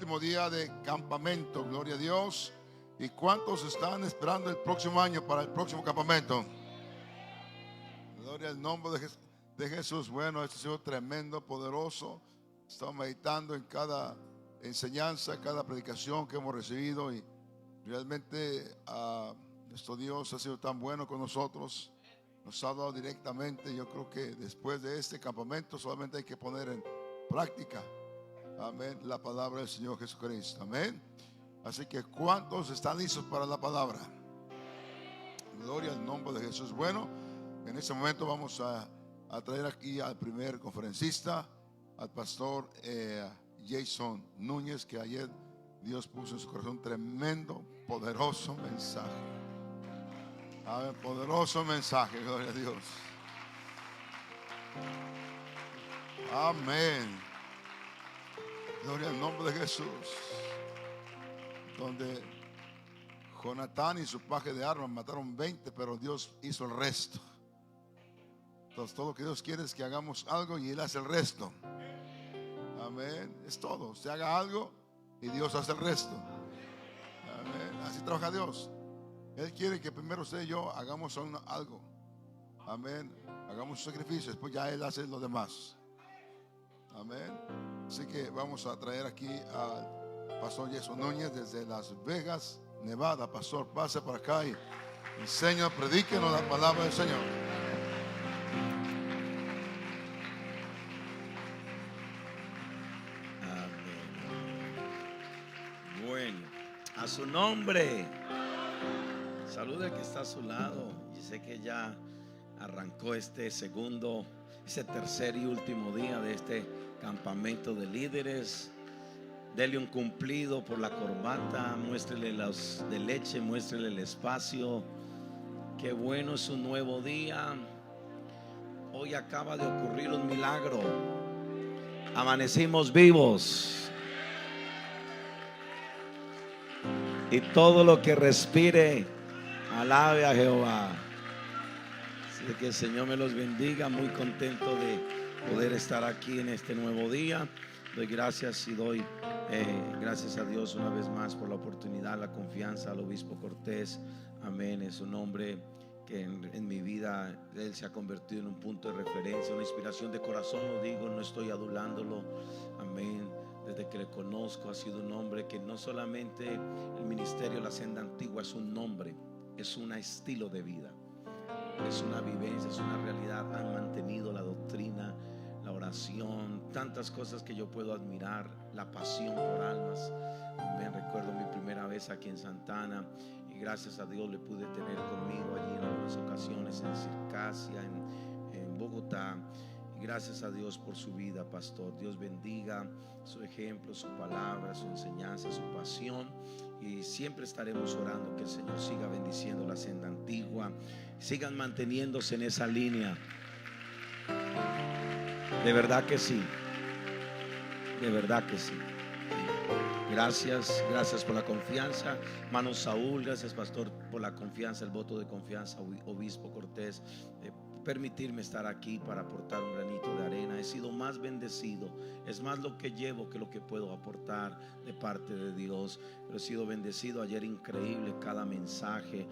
último día de campamento, gloria a Dios. ¿Y cuántos están esperando el próximo año para el próximo campamento? Gloria al nombre de Jesús. Bueno, esto ha sido tremendo, poderoso. Estamos meditando en cada enseñanza, cada predicación que hemos recibido, y realmente nuestro Dios ha sido tan bueno con nosotros. Nos ha dado directamente. Yo creo que después de este campamento solamente hay que poner en práctica, amén, la palabra del Señor Jesucristo, amén. Así que ¿cuántos están listos para la palabra? Gloria al nombre de Jesús. Bueno, en este momento vamos a traer aquí al primer conferencista, al pastor Jason Núñez, que ayer Dios puso en su corazón un tremendo, poderoso mensaje. Amén, poderoso mensaje, gloria a Dios. Amén. Gloria al nombre de Jesús. Donde Jonatán y su paje de armas mataron 20, pero Dios hizo el resto. Entonces todo lo que Dios quiere es que hagamos algo y Él hace el resto. Amén. Es todo. Usted haga algo y Dios hace el resto. Amén. Así trabaja Dios. Él quiere que primero usted y yo hagamos algo. Amén. Hagamos un sacrificio, después ya Él hace lo demás. Amén. Así que vamos a traer aquí al pastor Jason Núñez desde Las Vegas, Nevada. Pastor, pase para acá y enseña, predíquenos la palabra del Señor. Amén. Bueno, a su nombre. Saluda al que está a su lado. Y sé que ya arrancó este tercer y último día de este campamento de líderes. Dele un cumplido por la corbata, muéstrele los de leche, muéstrele el espacio. Qué bueno, es un nuevo día. Hoy acaba de ocurrir un milagro. Amanecimos vivos. Y todo lo que respire, alabe a Jehová. Así que el Señor me los bendiga. Muy contento de poder estar aquí en este nuevo día. Doy gracias y doy gracias a Dios una vez más por la oportunidad, la confianza al obispo Cortés. Amén. Es un hombre que en mi vida él se ha convertido en un punto de referencia, una inspiración de corazón. Lo digo, no estoy adulándolo. Amén. Desde que le conozco ha sido un hombre que no solamente el ministerio de la Senda Antigua es un nombre, es un estilo de vida, es una vivencia, es una realidad. Han mantenido la doctrina, la oración, tantas cosas que yo puedo admirar, la pasión por almas. Me recuerdo mi primera vez aquí en Santana y gracias a Dios le pude tener conmigo allí en algunas ocasiones, en Circasia, en Bogotá. Y gracias a Dios por su vida, pastor. Dios bendiga su ejemplo, su palabra, su enseñanza, su pasión. Y siempre estaremos orando que el Señor siga bendiciendo la Senda Antigua. Sigan manteniéndose en esa línea. De verdad que sí. De verdad que sí. Gracias por la confianza, hermano Saúl. Gracias, pastor, por la confianza, el voto de confianza, obispo Cortés, permitirme estar aquí para aportar un granito de arena. He sido más bendecido, es más lo que llevo que lo que puedo aportar de parte de Dios, pero he sido bendecido. Ayer increíble cada mensaje,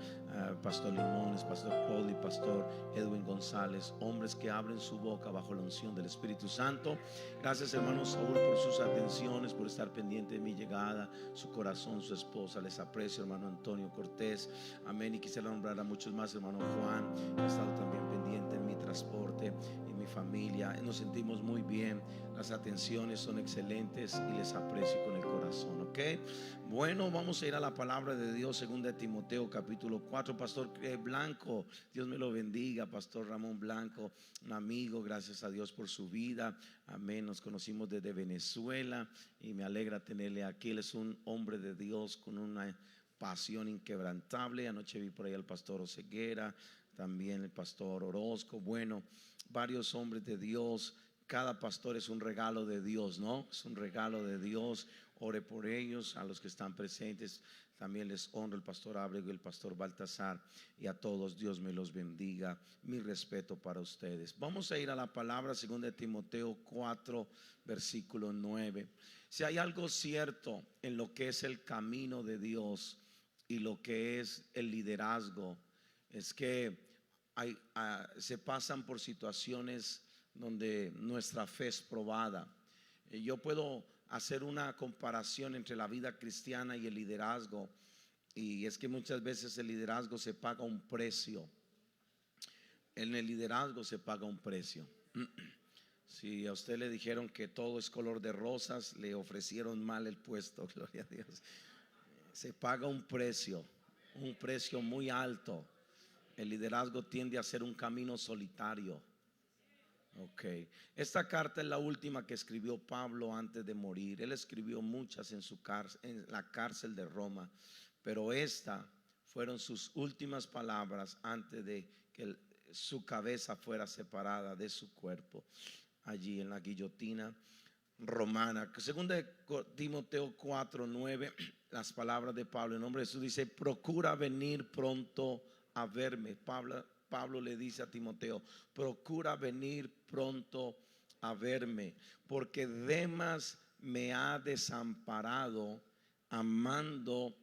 pastor Limones, pastor Paul y pastor Edwin González, hombres que abren su boca bajo la unción del Espíritu Santo. Gracias, hermano Saúl, por sus atenciones, por estar pendiente de mi llegada, su corazón, su esposa. Les aprecio, hermano Antonio Cortés. Amén. Y quisiera nombrar a muchos más, hermano Juan, que ha estado también pendiente en mi transporte y mi familia. Nos sentimos muy bien, las atenciones son excelentes y les aprecio con el corazón. Ok, bueno, vamos a ir a la palabra de Dios, 2 Timoteo capítulo 4. Pastor Blanco, Dios me lo bendiga. Pastor Ramón Blanco, un amigo, gracias a Dios por su vida. Amén. Nos conocimos desde Venezuela y me alegra tenerle aquí. Él es un hombre de Dios con una pasión inquebrantable. Anoche vi por ahí al pastor Oseguera, también el pastor Orozco. Bueno, varios hombres de Dios. Cada pastor es un regalo de Dios, ¿no? Es un regalo de Dios, ore por ellos, a los que están presentes. También les honro, el pastor Ábrego y el pastor Baltasar, y a todos Dios me los bendiga. Mi respeto para ustedes. Vamos a ir a la palabra 2 de Timoteo 4 versículo 9. Si hay algo cierto en lo que es el camino de Dios y lo que es el liderazgo, es que se pasan por situaciones donde nuestra fe es probada. Yo puedo hacer una comparación entre la vida cristiana y el liderazgo, y es que muchas veces el liderazgo se paga un precio. En el liderazgo se paga un precio. Si a usted le dijeron que todo es color de rosas, le ofrecieron mal el puesto, gloria a Dios. Se paga un precio muy alto. El liderazgo tiende a ser un camino solitario. Ok, esta carta es la última que escribió Pablo antes de morir. Él escribió muchas en la cárcel de Roma, pero esta fueron sus últimas palabras antes de que su cabeza fuera separada de su cuerpo allí en la guillotina romana. Según de Timoteo 4:9, las palabras de Pablo en nombre de Jesús dice: procura venir pronto a verme. Pablo le dice a Timoteo: procura venir pronto a verme, porque Demas me ha desamparado amando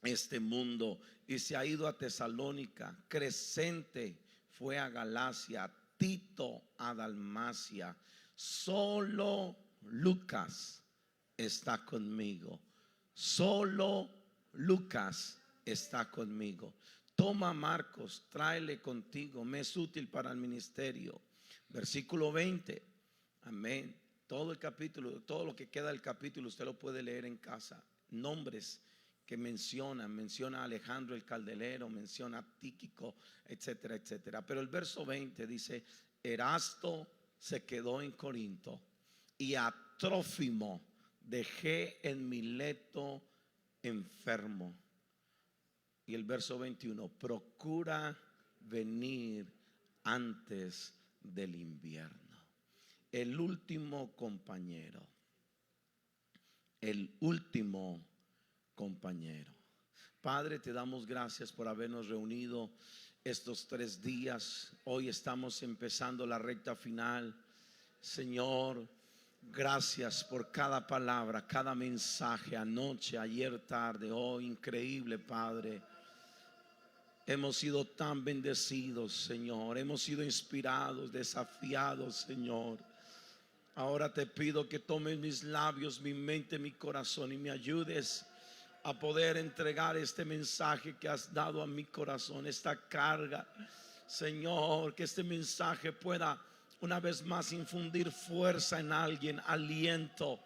este mundo y se ha ido a Tesalónica. Crescente fue a Galacia, Tito a Dalmacia. Solo Lucas está conmigo. Solo Lucas está conmigo. Toma Marcos, tráele contigo, me es útil para el ministerio. Versículo 20. Amén. Todo el capítulo, todo lo que queda del capítulo usted lo puede leer en casa. Nombres que menciona a Alejandro el Caldelero, menciona a Tíquico, etcétera, etcétera. Pero el verso 20 dice: Erasto se quedó en Corinto y a Trófimo dejé en Mileto enfermo. Y el verso 21: procura venir antes del invierno. El último compañero. El último compañero. Padre, te damos gracias por habernos reunido estos 3 días. Hoy estamos empezando la recta final. Señor, gracias por cada palabra, cada mensaje, anoche, ayer, tarde, hoy. Increíble, Padre. Hemos sido tan bendecidos, Señor. Hemos sido inspirados, desafiados, Señor. Ahora te pido que tomes mis labios, mi mente, mi corazón y me ayudes a poder entregar este mensaje que has dado a mi corazón, esta carga. Señor, que este mensaje pueda una vez más infundir fuerza en alguien, aliento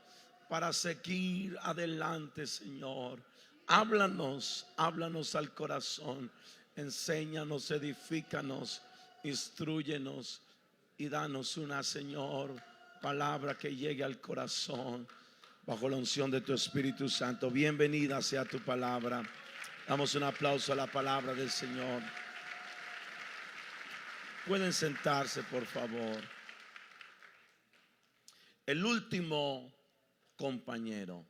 para seguir adelante, Señor. Háblanos al corazón. Enséñanos, edifícanos, instrúyenos y danos una, Señor, palabra que llegue al corazón bajo la unción de tu Espíritu Santo. Bienvenida sea tu palabra. Damos un aplauso a la palabra del Señor. Pueden sentarse, por favor. El último compañero.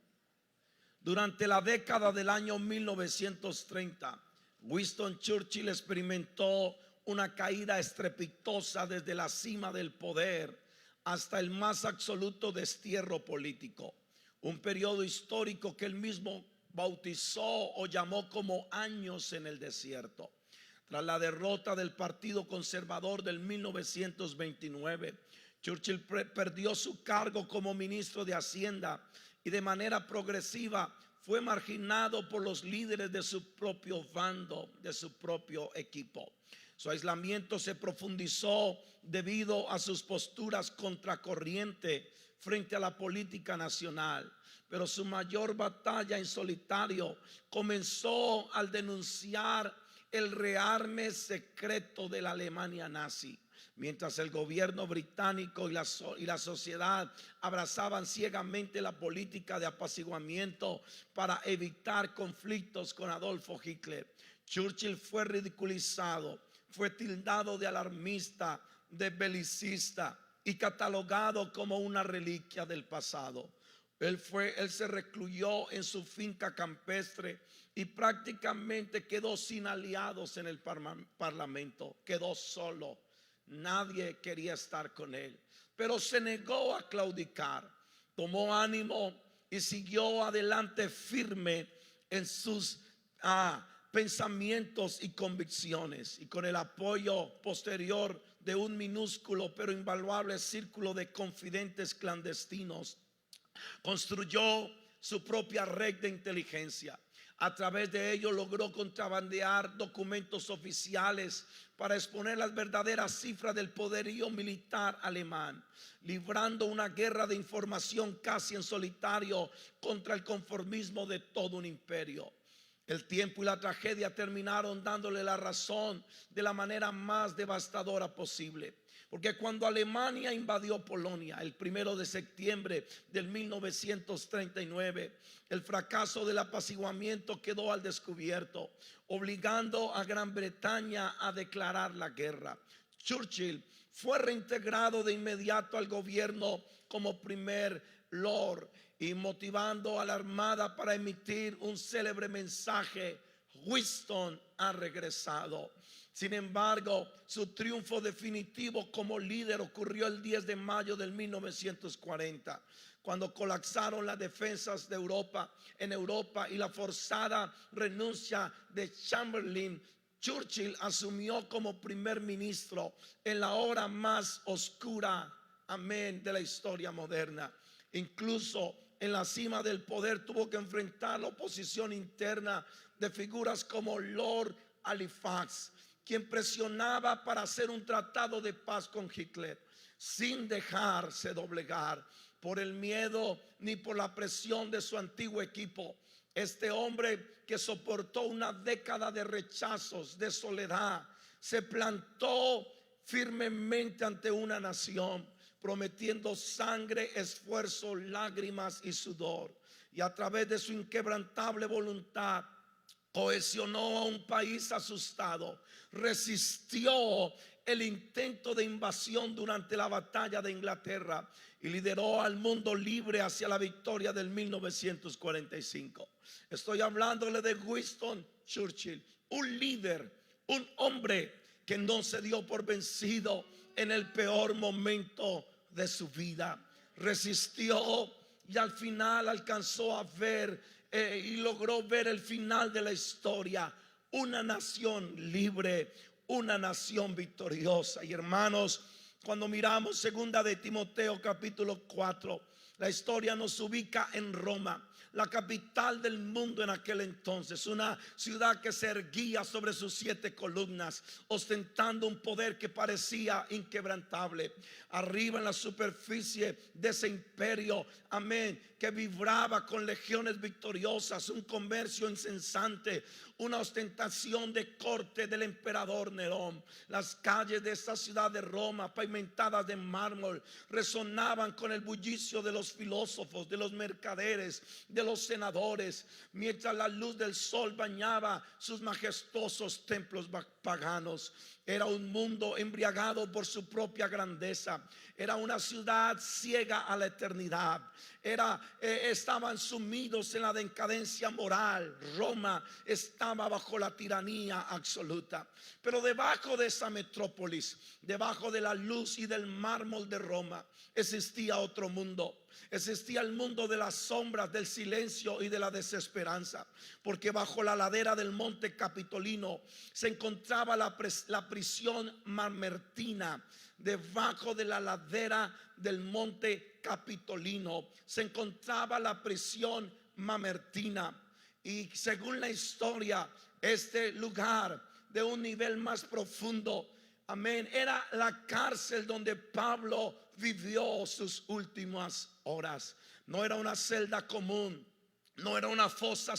Durante la década del año 1930, Winston Churchill experimentó una caída estrepitosa desde la cima del poder hasta el más absoluto destierro político. Un periodo histórico que él mismo bautizó o llamó como años en el desierto. Tras la derrota del Partido Conservador del 1929, Churchill perdió su cargo como ministro de Hacienda y de manera progresiva fue marginado por los líderes de su propio bando, de su propio equipo. Su aislamiento se profundizó debido a sus posturas contracorriente frente a la política nacional. Pero su mayor batalla en solitario comenzó al denunciar el rearme secreto de la Alemania nazi. Mientras el gobierno británico y la sociedad abrazaban ciegamente la política de apaciguamiento para evitar conflictos con Adolfo Hitler, Churchill fue ridiculizado, fue tildado de alarmista, de belicista y catalogado como una reliquia del pasado. Él se recluyó en su finca campestre y prácticamente quedó sin aliados en el parlamento. Quedó solo. Nadie quería estar con él. Pero se negó a claudicar. Tomó ánimo y siguió adelante firme en sus pensamientos y convicciones. Y con el apoyo posterior de un minúsculo pero invaluable círculo de confidentes clandestinos, construyó su propia red de inteligencia. A través de ello logró contrabandear documentos oficiales para exponer las verdaderas cifras del poderío militar alemán, librando una guerra de información casi en solitario contra el conformismo de todo un imperio. El tiempo y la tragedia terminaron dándole la razón de la manera más devastadora posible. Porque cuando Alemania invadió Polonia el 1 de septiembre del 1939, el fracaso del apaciguamiento quedó al descubierto, obligando a Gran Bretaña a declarar la guerra. Churchill fue reintegrado de inmediato al gobierno como primer lord y motivando a la armada para emitir un célebre mensaje: Winston ha regresado. Sin embargo, su triunfo definitivo como líder ocurrió el 10 de mayo del 1940, cuando colapsaron las defensas de Europa y la forzada renuncia de Chamberlain. Churchill asumió como primer ministro en la hora más oscura, de la historia moderna. Incluso en la cima del poder tuvo que enfrentar la oposición interna de figuras como Lord Halifax, quien presionaba para hacer un tratado de paz con Hitler, sin dejarse doblegar por el miedo ni por la presión de su antiguo equipo. Este hombre, que soportó una década de rechazos, de soledad, se plantó firmemente ante una nación, prometiendo sangre, esfuerzo, lágrimas y sudor. Y a través de su inquebrantable voluntad cohesionó a un país asustado, resistió el intento de invasión durante la batalla de Inglaterra y lideró al mundo libre hacia la victoria del 1945. Estoy hablándole de Winston Churchill, un líder, un hombre que no se dio por vencido en el peor momento de su vida. Resistió y al final alcanzó a ver y logró ver el final de la historia, una nación libre, una nación victoriosa. Y hermanos, cuando miramos 2 de Timoteo capítulo 4, la historia nos ubica en Roma, la capital del mundo en aquel entonces, una ciudad que se erguía sobre sus 7 columnas, ostentando un poder que parecía inquebrantable. Arriba en la superficie de ese imperio, que vibraba con legiones victoriosas, un comercio incesante, una ostentación de corte del emperador Nerón. Las calles de esta ciudad de Roma, pavimentadas de mármol, resonaban con el bullicio de los filósofos, de los mercaderes, de los senadores, mientras la luz del sol bañaba sus majestuosos templos paganos. Era un mundo embriagado por su propia grandeza. Era una ciudad ciega a la eternidad. Estaban sumidos en la decadencia moral. Roma estaba bajo la tiranía absoluta. Pero debajo de esa metrópolis, debajo de la luz y del mármol de Roma, existía otro mundo. Existía el mundo de las sombras, del silencio y de la desesperanza, porque bajo la ladera del monte Capitolino se encontraba la prisión mamertina. Debajo de la ladera del monte Capitolino se encontraba la prisión mamertina. Y según la historia, este lugar de un nivel más profundo, era la cárcel donde Pablo vivió sus últimas horas. No era una celda común, no era una fosa,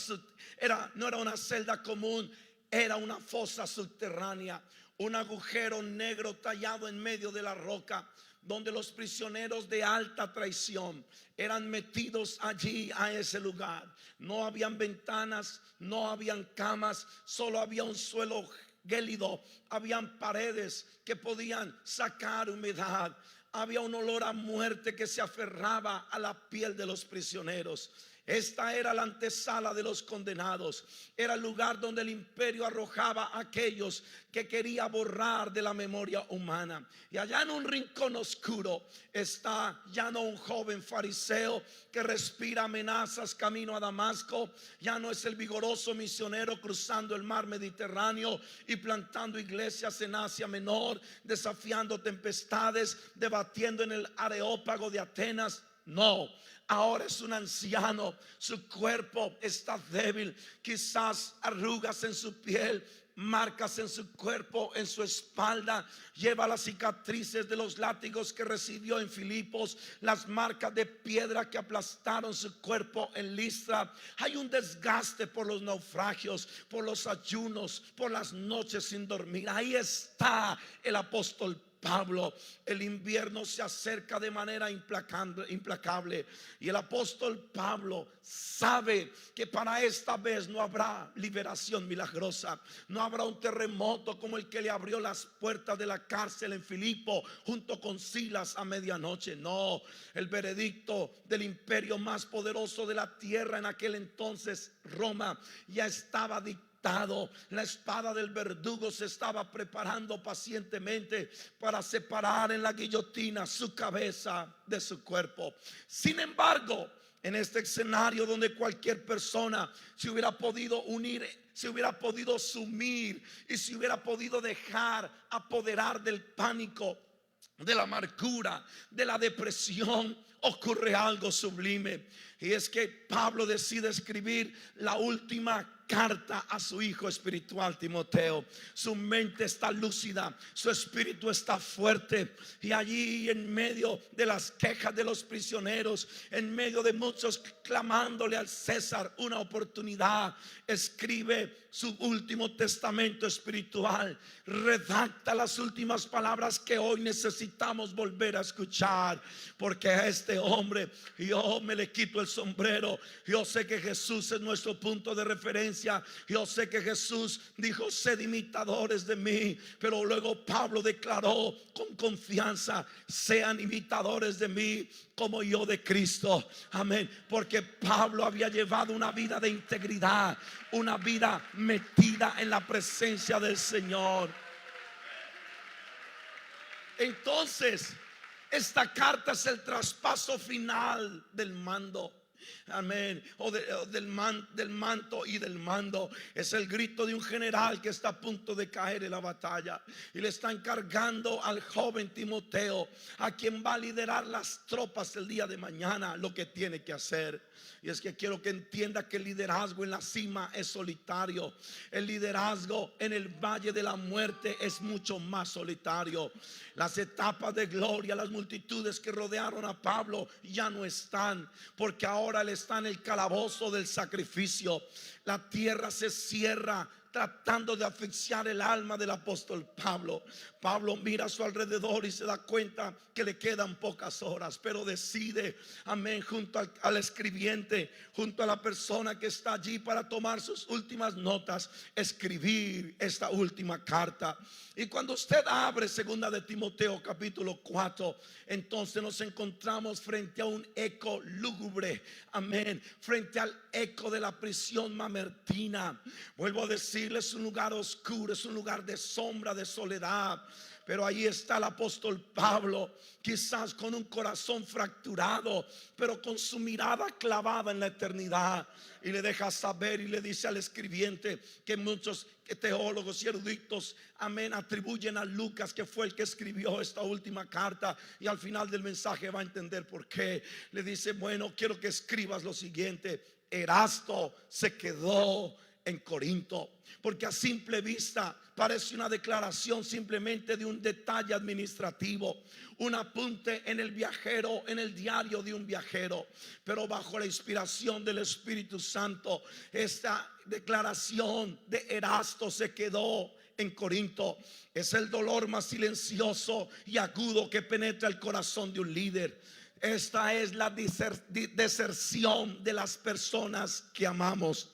no era una celda común, era una fosa subterránea, un agujero negro tallado en medio de la roca, donde los prisioneros de alta traición eran metidos allí a ese lugar. No habían ventanas, no habían camas, solo había un suelo gélido, habían paredes que podían sacar humedad. había un olor a muerte que se aferraba a la piel de los prisioneros. Esta era la antesala de los condenados. Era el lugar donde el imperio arrojaba a aquellos que quería borrar de la memoria humana. Y allá en un rincón oscuro está ya no un joven fariseo que respira amenazas camino a Damasco. Ya no es el vigoroso misionero cruzando el mar Mediterráneo y plantando iglesias en Asia Menor, desafiando tempestades, debatiendo en el Areópago de Atenas. No, ahora es un anciano. Su cuerpo está débil, quizás arrugas en su piel, marcas en su cuerpo, en su espalda. Lleva las cicatrices de los látigos que recibió en Filipos, las marcas de piedra que aplastaron su cuerpo en Listra. Hay un desgaste por los naufragios, por los ayunos, por las noches sin dormir. Ahí está el apóstol Pablo. El invierno se acerca de manera implacable, y el apóstol Pablo sabe que para esta vez no habrá liberación milagrosa. No habrá un terremoto como el que le abrió las puertas de la cárcel en Filipo junto con Silas a medianoche. No, el veredicto del imperio más poderoso de la tierra en aquel entonces, Roma, ya estaba dictado. La espada del verdugo se estaba preparando pacientemente para separar en la guillotina su cabeza de su cuerpo. Sin embargo, en este escenario donde cualquier persona se hubiera podido unir, se hubiera podido sumir y se hubiera podido dejar apoderar del pánico, de la amargura, de la depresión, ocurre algo sublime. Y es que Pablo decide escribir la última carta a su hijo espiritual Timoteo. Su mente está lúcida, su espíritu está fuerte, y allí en medio de las quejas de los prisioneros, en medio de muchos clamándole al César una oportunidad, escribe su último testamento espiritual. Redacta las últimas palabras que hoy necesitamos volver a escuchar, porque a este hombre yo me le quito el sombrero. Yo sé que Jesús es nuestro punto de referencia. Yo sé que Jesús dijo: sed imitadores de mí, pero luego Pablo declaró con confianza: sean imitadores de mí como yo de Cristo. Amén. Porque Pablo había llevado una vida de integridad, una vida metida en la presencia del Señor. Entonces, esta carta es el traspaso final del mando. Amén. Del manto y del mando. Es el grito de un general que está a punto de caer en la batalla y le está encargando al joven Timoteo, a quien va a liderar las tropas el día de mañana, lo que tiene que hacer. Y es que quiero que entienda que el liderazgo en la cima es solitario. El liderazgo en el valle de la muerte es mucho más solitario. Las etapas de gloria, las multitudes que rodearon a Pablo ya no están, porque ahora él está en el calabozo del sacrificio. La tierra se cierra tratando de asfixiar el alma del apóstol Pablo. Pablo mira a su alrededor y se da cuenta que le quedan pocas horas, pero decide, amén, junto al escribiente, junto a la persona que está allí para tomar sus últimas notas, escribir esta última carta. Y cuando usted abre segunda de Timoteo capítulo 4, entonces nos encontramos frente a un eco lúgubre, amén, frente al eco de la prisión mamertina. Vuelvo a decirle, es un lugar oscuro, es un lugar de sombra, de soledad. Pero ahí está el apóstol Pablo, quizás con un corazón fracturado, pero con su mirada clavada en la eternidad. Y le deja saber y le dice al escribiente que muchos teólogos y eruditos, amén, atribuyen a Lucas que fue el que escribió esta última carta. Y al final del mensaje va a entender por qué. Le dice: bueno, quiero que escribas lo siguiente: Erasto se quedó en Corinto. Porque a simple vista parece una declaración simplemente de un detalle administrativo, un apunte en el viajero, en el diario de un viajero. Pero bajo la inspiración del Espíritu Santo, esta declaración de Erasto se quedó en Corinto es el dolor más silencioso y agudo que penetra el corazón de un líder. Esta es la deserción de las personas que amamos.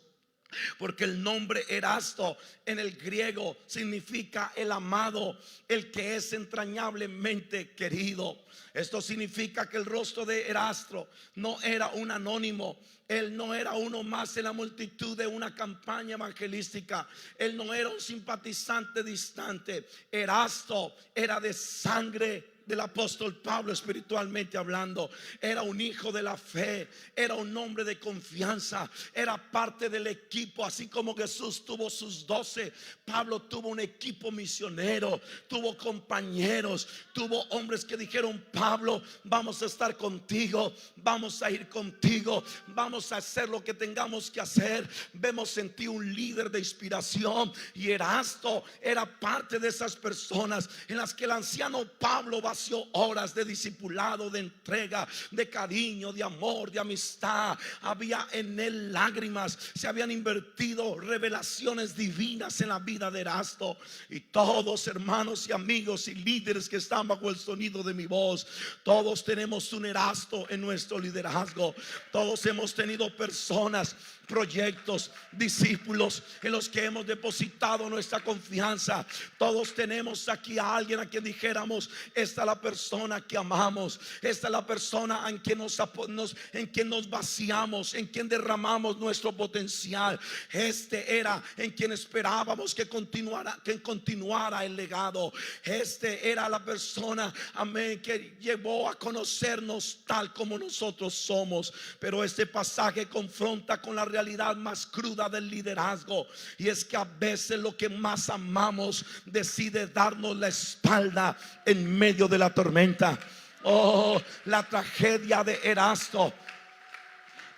Porque el nombre Erasto en el griego significa el amado, el que es entrañablemente querido. Esto significa que el rostro de Erasto no era un anónimo. Él no era uno más en la multitud de una campaña evangelística. Él no era un simpatizante distante. Erasto era de sangre del apóstol Pablo, espiritualmente hablando. Era un hijo de la fe, era un hombre de confianza, era parte del equipo. Así como Jesús tuvo sus 12, Pablo tuvo un equipo misionero, tuvo compañeros, tuvo hombres que dijeron: Pablo, vamos a estar contigo, vamos a ir contigo, vamos a hacer lo que tengamos que hacer. Vemos en ti un líder de inspiración. Y Erasto era parte de esas personas en las que el anciano Pablo vació horas de discipulado, de entrega, de cariño, de amor, de amistad. Había en él lágrimas, se habían invertido revelaciones divinas en la vida de Erasto. Y todos, hermanos y amigos y líderes que están bajo el sonido de mi voz, todos tenemos un Erasto en nuestro liderazgo. Todos hemos tenido personas, proyectos, discípulos en los que hemos depositado nuestra confianza. Todos tenemos aquí a alguien a quien dijéramos: esta es la persona que amamos, esta es la persona en quien nos vaciamos, en quien derramamos nuestro potencial. Este era en quien esperábamos que continuara el legado. Este era la persona, amén, que llevó a conocernos tal como nosotros somos. Pero este pasaje confronta con la realidad más cruda del liderazgo, y es que a veces lo que más amamos decide darnos la espalda en medio de la tormenta. Oh, la tragedia de Erasto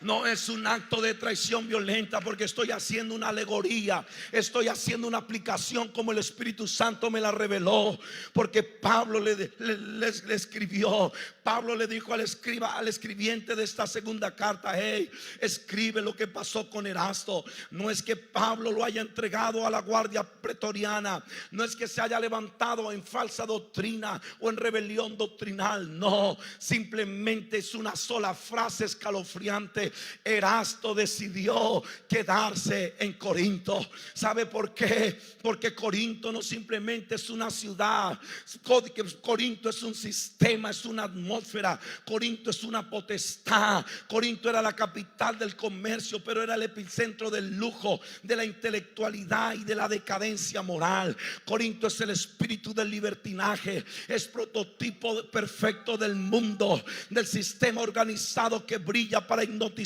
no es un acto de traición violenta, porque estoy haciendo una alegoría, estoy haciendo una aplicación como el Espíritu Santo me la reveló. Porque Pablo le escribió, Pablo le dijo al escribiente de esta segunda carta: hey, escribe lo que pasó con Erasto. No es que Pablo lo haya entregado a la guardia pretoriana, no es que se haya levantado en falsa doctrina o en rebelión doctrinal, no, simplemente es una sola frase escalofriante: Erasto decidió quedarse en Corinto. ¿Sabe por qué? Porque Corinto no simplemente es una ciudad, Corinto es un sistema, es una atmósfera, Corinto es una potestad. Corinto era la capital del comercio, pero era el epicentro del lujo, de la intelectualidad y de la decadencia moral. Corinto es el espíritu del libertinaje, es prototipo perfecto del mundo, del sistema organizado que brilla para hipnotizar,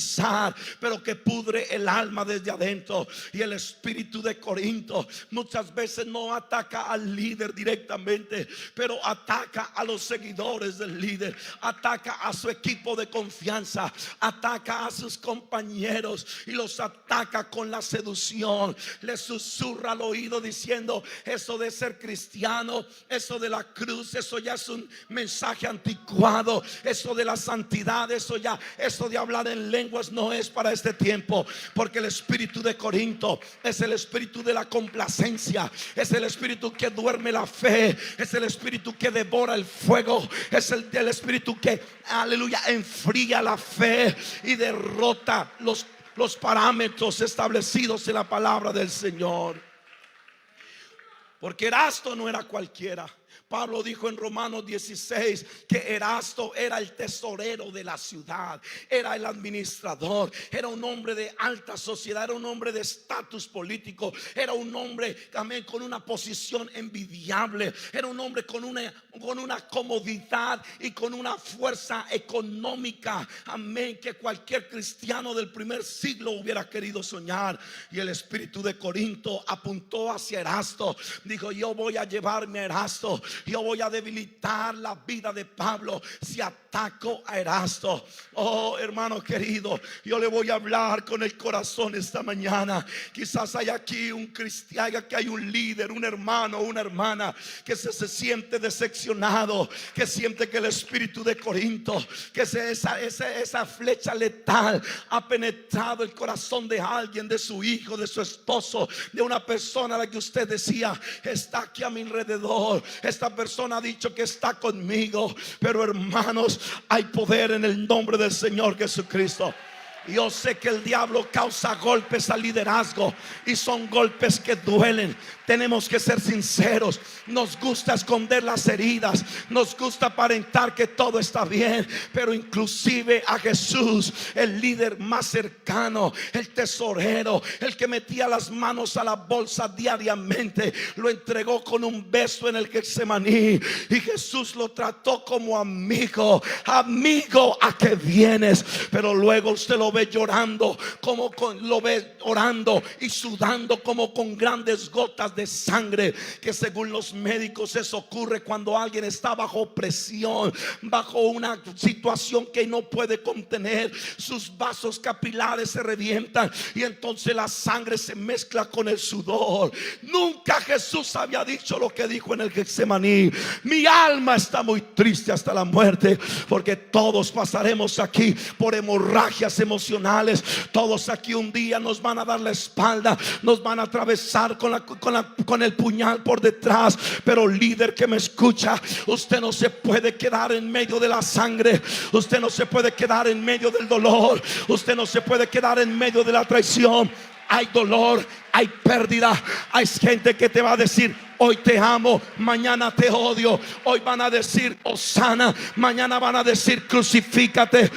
pero que pudre el alma desde adentro. Y el espíritu de Corinto muchas veces no ataca al líder directamente, pero ataca a los seguidores del líder, ataca a su equipo de confianza, ataca a sus compañeros y los ataca con la seducción. Les susurra al oído diciendo: eso de ser cristiano, eso de la cruz, eso ya es un mensaje anticuado. Eso de la santidad, eso de hablar en lenguas no es para este tiempo. Porque el espíritu de Corinto es el espíritu de la complacencia, es el espíritu que duerme la fe, es el espíritu que devora el fuego, es el espíritu que, aleluya, enfría la fe y derrota los parámetros establecidos en la palabra del Señor. Porque Erasto no era cualquiera. Pablo dijo en Romanos 16 que Erasto era el tesorero de la ciudad, era el administrador, era un hombre de alta sociedad, era un hombre de estatus político, era un hombre también con una posición envidiable, era un hombre con una comodidad y con una fuerza económica, amén, que cualquier cristiano del primer siglo hubiera querido soñar. Y el espíritu de Corinto apuntó hacia Erasto. Dijo: yo voy a llevarme a Erasto, yo voy a debilitar la vida de Pablo si ataco a Erasto. Oh, hermano querido, yo le voy a hablar con el corazón esta mañana. Quizás hay aquí un cristiano, que hay un líder, un hermano, una hermana que se siente decepcionado, que siente que el espíritu de Corinto, que esa flecha letal ha penetrado el corazón de alguien, de su hijo, de su esposo, de una persona a la que usted decía: está aquí a mi alrededor, esta persona ha dicho que está conmigo. Pero hermanos, hay poder en el nombre del Señor Jesucristo. Yo sé que el diablo causa golpes al liderazgo y son golpes que duelen. Tenemos que ser sinceros. Nos gusta esconder las heridas, nos gusta aparentar que todo está bien, pero inclusive a Jesús, el líder más cercano, el tesorero, el que metía las manos a la bolsa diariamente, lo entregó con un beso en el Getsemaní, y Jesús lo trató como amigo. Amigo, ¿a qué vienes? Pero luego usted lo ve llorando, lo ve orando y sudando como con grandes gotas de sangre, que según los médicos eso ocurre cuando alguien está bajo presión, bajo una situación que no puede contener. Sus vasos capilares se revientan y entonces la sangre se mezcla con el sudor. Nunca Jesús había dicho lo que dijo en el Getsemaní: mi alma está muy triste hasta la muerte. Porque todos pasaremos aquí por hemorragias emocionales. Todos aquí un día nos van a dar la espalda, nos van a atravesar con el puñal por detrás. Pero líder que me escucha, usted no se puede quedar en medio de la sangre. Usted no se puede quedar en medio del dolor. Usted no se puede quedar en medio de la traición. Hay dolor, hay pérdida. Hay gente que te va a decir: hoy te amo, mañana te odio. Hoy van a decir Hosana, mañana van a decir crucifícate.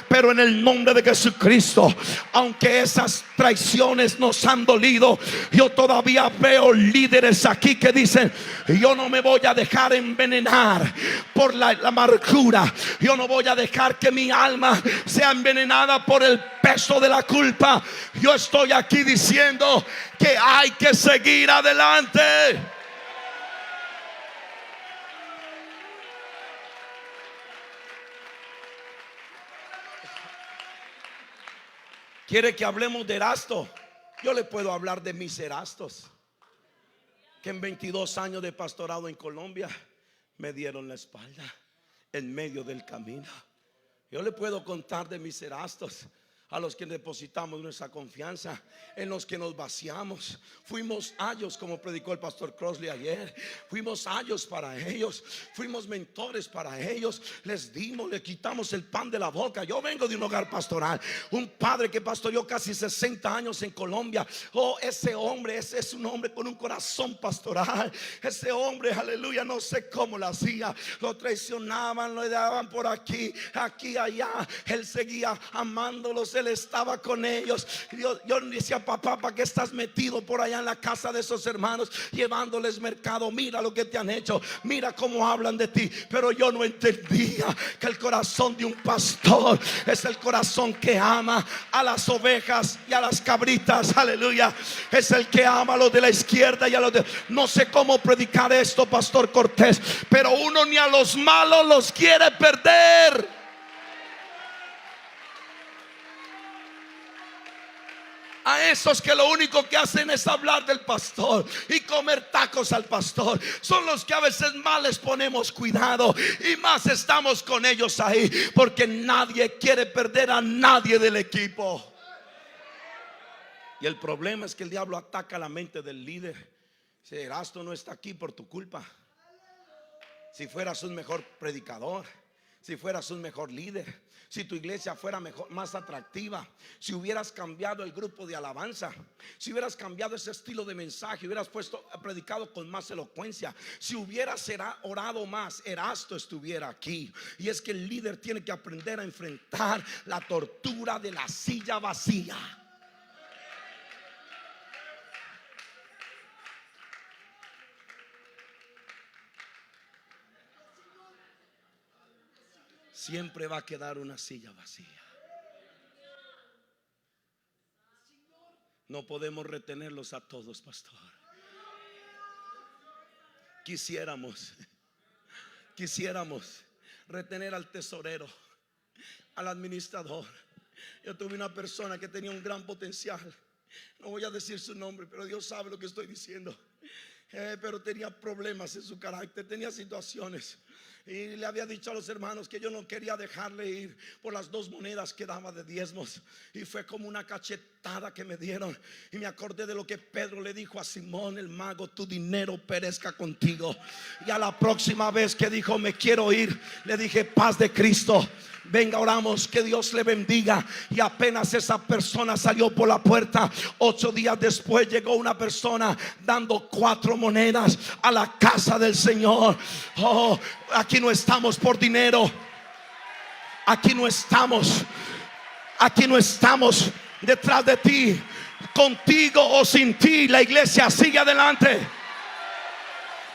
Pero en el nombre de Jesucristo, aunque esas traiciones nos han dolido, yo todavía veo líderes aquí que dicen: yo no me voy a dejar envenenar por la amargura. Yo no voy a dejar que mi alma sea envenenada por el peso de la culpa. Yo estoy aquí diciendo que hay que seguir adelante. ¿Quiere que hablemos de Erasto? Yo le puedo hablar de mis Erastos, que en 22 años de pastorado en Colombia me dieron la espalda en medio del camino. Yo le puedo contar de mis Erastos, a los que depositamos nuestra confianza, en los que nos vaciamos. Fuimos ayos, como predicó el pastor Crossley ayer. Fuimos ayos para ellos, fuimos mentores para ellos. Les dimos, le quitamos el pan de la boca. Yo vengo de un hogar pastoral, un padre que pastoreó casi 60 años en Colombia. Oh, ese hombre, ese es un hombre con un corazón pastoral. Ese hombre, aleluya, no sé cómo lo hacía. Lo traicionaban, lo daban por aquí, allá. Él seguía amándolos, él estaba con ellos. Yo decía: papá, ¿para qué estás metido por allá en la casa de esos hermanos llevándoles mercado? Mira lo que te han hecho, mira cómo hablan de ti. Pero yo no entendía que el corazón de un pastor es el corazón que ama a las ovejas y a las cabritas. Aleluya. Es el que ama a los de la izquierda y a los de... No sé cómo predicar esto, pastor Cortés, pero uno ni a los malos los quiere perder. A esos que lo único que hacen es hablar del pastor y comer tacos al pastor, son los que a veces más les ponemos cuidado y más estamos con ellos ahí, porque nadie quiere perder a nadie del equipo. Y el problema es que el diablo ataca la mente del líder. Si Erasto no está aquí por tu culpa. Si fueras un mejor predicador, si fueras un mejor líder, si tu iglesia fuera mejor, más atractiva, si hubieras cambiado el grupo de alabanza, si hubieras cambiado ese estilo de mensaje, hubieras predicado con más elocuencia, si hubieras orado más, Erasto estuviera aquí. Y es que el líder tiene que aprender a enfrentar la tortura de la silla vacía. Siempre va a quedar una silla vacía. No podemos retenerlos a todos, pastor. Quisiéramos retener al tesorero, al administrador. Yo tuve una persona que tenía un gran potencial. No voy a decir su nombre, pero Dios sabe lo que estoy diciendo. Pero tenía problemas en su carácter, tenía situaciones. Y le había dicho a los hermanos que yo no quería dejarle ir por las 2 monedas que daba de diezmos. Y fue como una cachetada que me dieron. Y me acordé de lo que Pedro le dijo a Simón el mago: tu dinero perezca contigo. Y a la próxima vez que dijo me quiero ir, le dije: paz de Cristo. Venga, oramos, que Dios le bendiga. Y apenas esa persona salió por la puerta, 8 días después llegó una persona dando 4 monedas a la casa del Señor. Oh, aquí no estamos por dinero. Aquí no estamos detrás de ti. Contigo o sin ti, la iglesia sigue adelante.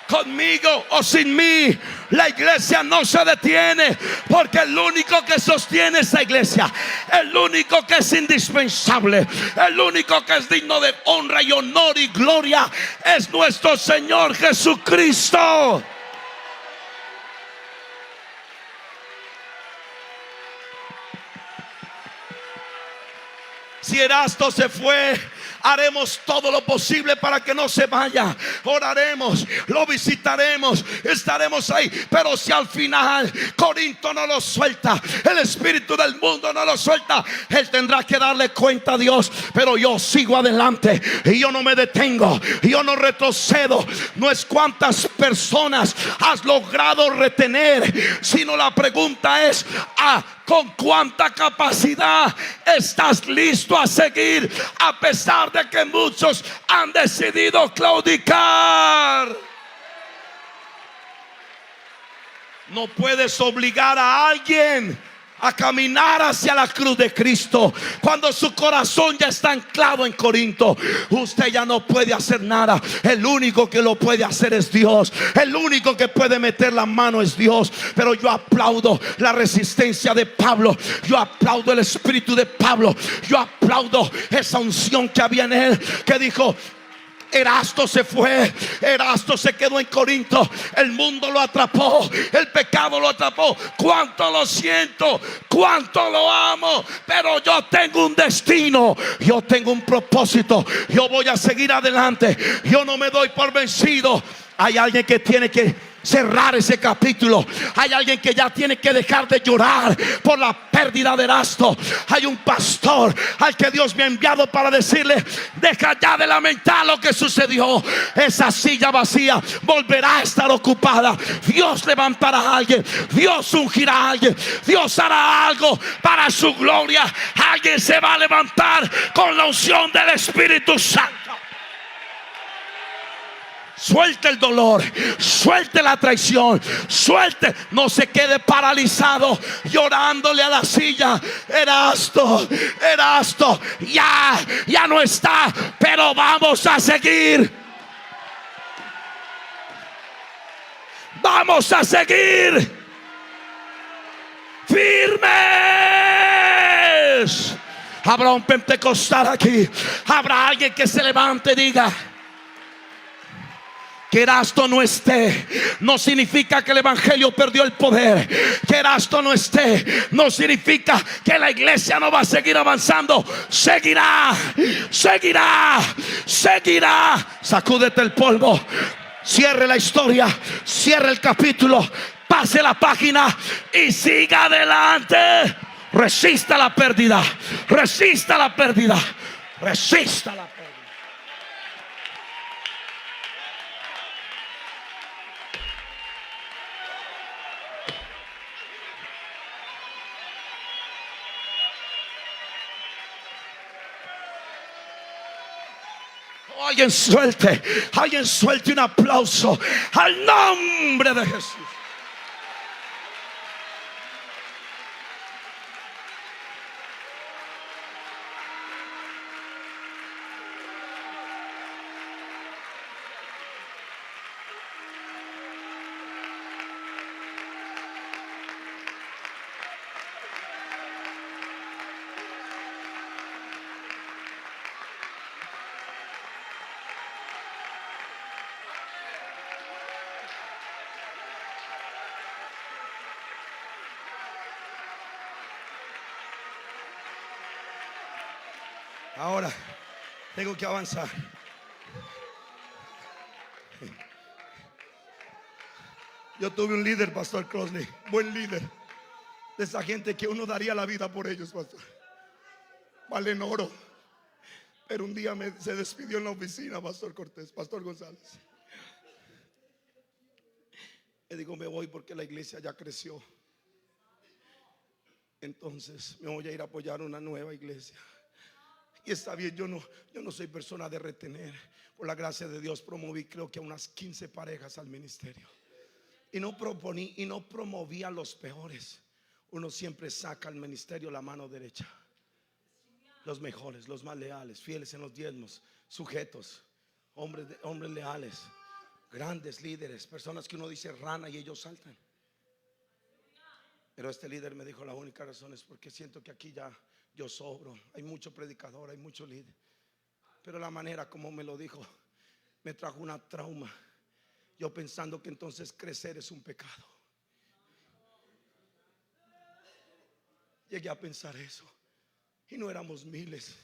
Conmigo o sin mí, la iglesia no se detiene, porque el único que sostiene esa iglesia, el único que es indispensable, el único que es digno de honra y honor y gloria, es nuestro Señor Jesucristo. Si Erasto se fue, haremos todo lo posible para que no se vaya. Oraremos, lo visitaremos, estaremos ahí. Pero si al final Corinto no lo suelta, el espíritu del mundo no lo suelta, él tendrá que darle cuenta a Dios. Pero yo sigo adelante y yo no me detengo, yo no retrocedo. No es cuántas personas has logrado retener, sino la pregunta es: ¿con cuánta capacidad estás listo a seguir, a pesar de que muchos han decidido claudicar? No puedes obligar a alguien a caminar hacia la cruz de Cristo cuando su corazón ya está anclado en Corinto. Usted ya no puede hacer nada. El único que lo puede hacer es Dios. El único que puede meter la mano es Dios. Pero yo aplaudo la resistencia de Pablo. Yo aplaudo el espíritu de Pablo. Yo aplaudo esa unción que había en él, que dijo: Erasto se fue, Erasto se quedó en Corinto, el mundo lo atrapó, el pecado lo atrapó. Cuánto lo siento, cuánto lo amo, pero yo tengo un destino, yo tengo un propósito, yo voy a seguir adelante, yo no me doy por vencido. Hay alguien que tiene que cerrar ese capítulo. Hay alguien que ya tiene que dejar de llorar por la pérdida de Erasto. Hay un pastor al que Dios me ha enviado para decirle: deja ya de lamentar lo que sucedió. Esa silla vacía volverá a estar ocupada. Dios levantará a alguien, Dios ungirá a alguien, Dios hará algo para su gloria. Alguien se va a levantar con la unción del Espíritu Santo. Suelte el dolor, suelte la traición, suelte, no se quede paralizado llorándole a la silla. Erasto, Erasto, ya no está, pero vamos a seguir. Vamos a seguir firmes. Habrá un pentecostal aquí, habrá alguien que se levante y diga: que Erasto no esté no significa que el evangelio perdió el poder. Que Erasto no esté no significa que la iglesia no va a seguir avanzando. Seguirá, seguirá, seguirá. Sacúdete el polvo, cierre la historia, cierre el capítulo, pase la página y siga adelante. Resista la pérdida, resista la pérdida, resista la pérdida. Alguien suelte un aplauso al nombre de Jesús. Ahora tengo que avanzar. Yo tuve un líder, Pastor Crossley, buen líder, de esa gente que uno daría la vida por ellos, pastor. Valen oro. Pero un día se despidió en la oficina, Pastor Cortés, Pastor González. Le digo, me voy porque la iglesia ya creció. Entonces me voy a ir a apoyar una nueva iglesia. Y está bien, yo no soy persona de retener. Por la gracia de Dios promoví creo que a unas 15 parejas al ministerio. Y no promovía a los peores. Uno siempre saca al ministerio la mano derecha. Los mejores, los más leales, fieles en los diezmos, sujetos, hombres leales, grandes líderes, personas que uno dice rana y ellos saltan. Pero este líder me dijo, la única razón es porque siento que aquí ya yo sobro. Hay mucho predicador, hay mucho líder. Pero la manera como me lo dijo me trajo una trauma. Yo pensando que entonces crecer es un pecado. Llegué a pensar eso. Y no éramos miles,